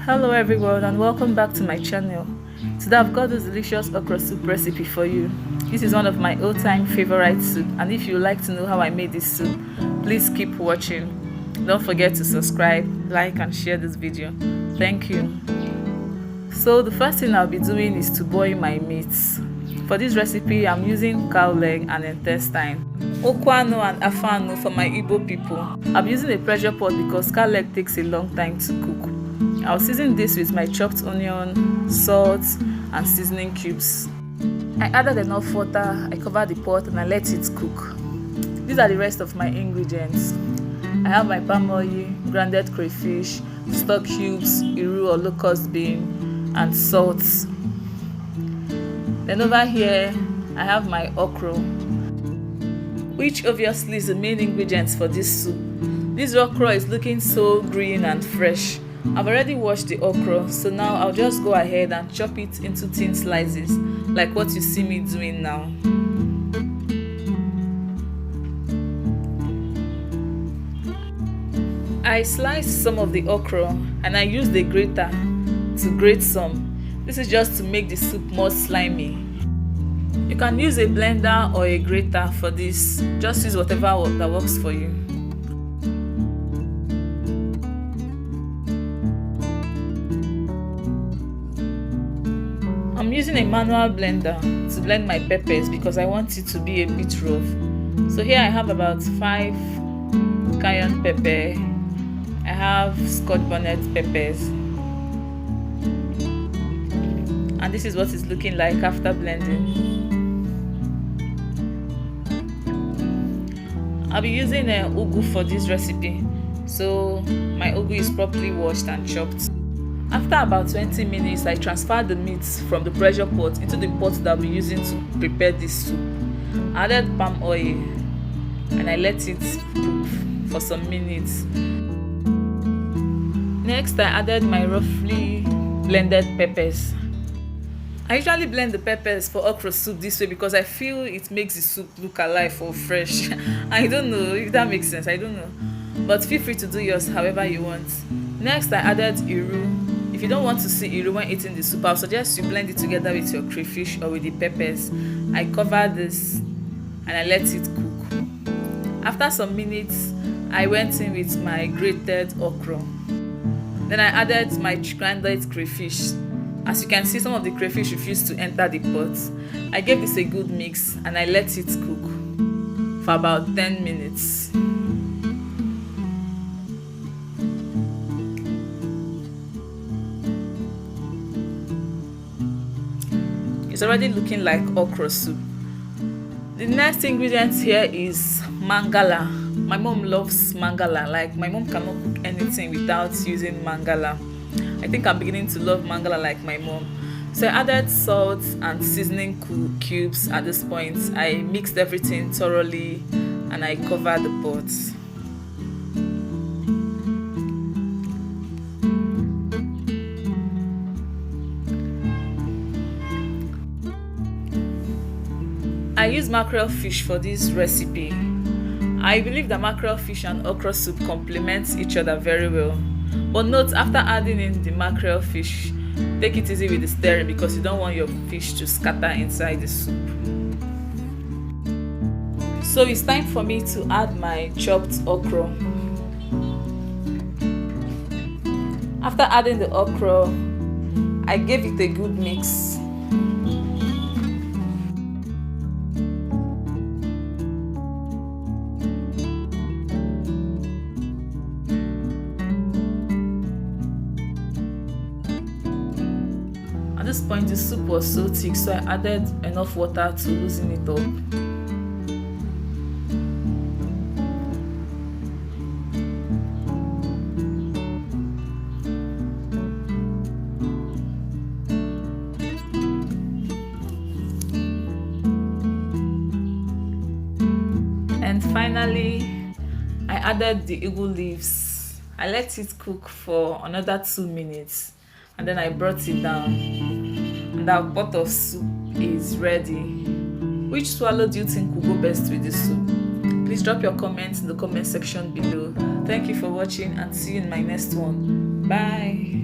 Hello everyone and welcome back to my channel. Today I've got this delicious okra soup recipe for you. This is one of my all-time favorite soup, and if you like to know how I made this soup, please keep watching. Don't forget to subscribe, like and share this video. Thank you. So the first thing I'll be doing is to boil my meats. For this recipe I'm using cow leg and intestine, okwano and afano for my Igbo people. I'm using a pressure pot because cow leg takes a long time to cook. I'll season this with my chopped onion, salt and seasoning cubes. I added enough water, I covered the pot and I let it cook. These are the rest of my ingredients. I have my palm oil, grounded crayfish, stock cubes, iru or locust bean and salt. Then over here I have my okro, which obviously is the main ingredients for this soup. This okra is looking so green and fresh. I've already washed the okra, so now I'll just go ahead and chop it into thin slices like what you see me doing now. I sliced some of the okra and I used a grater to grate some. This is just to make the soup more slimy. You can use a blender or a grater for this. Just use whatever that works for you. I'm using a manual blender to blend my peppers because I want it to be a bit rough. So here I have about 5 cayenne pepper. I have Scotch bonnet peppers. And this is what it's looking like after blending. I'll be using an ugu for this recipe, so my ugu is properly washed and chopped. After about 20 minutes, I transferred the meat from the pressure pot into the pot that I'll be using to prepare this soup. I added palm oil and I let it cook for some minutes. Next, I added my roughly blended peppers. I usually blend the peppers for okra soup this way because I feel it makes the soup look alive or fresh. I don't know if that makes sense, I don't know. But feel free to do yours however you want. Next, I added iru. If you don't want to see iru when eating the soup, I'll suggest you blend it together with your crayfish or with the peppers. I covered this and I let it cook. After some minutes, I went in with my grated okra. Then I added my grounded crayfish. As you can see, some of the crayfish refused to enter the pot. I gave this a good mix and I let it cook for about 10 minutes. It's already looking like okra soup. The next ingredient here is mangala. My mom loves mangala. Like, my mom cannot cook anything without using mangala. I think I'm beginning to love mangala like my mom. So I added salt and seasoning cubes at this point. I mixed everything thoroughly and I covered the pot. I use mackerel fish for this recipe. I believe that mackerel fish and okra soup complement each other very well. But note, after adding in the mackerel fish, take it easy with the stirring because you don't want your fish to scatter inside the soup. So it's time for me to add my chopped okra. After adding the okra, I gave it a good mix. At this point, the soup was so thick, so I added enough water to loosen it up. And finally, I added the ugu leaves. I let it cook for another 2 minutes. And then I brought it down, and our pot of soup is ready. Which swallow do you think will go best with this soup? Please drop your comments in the comment section below. Thank you for watching and see you in my next one. Bye.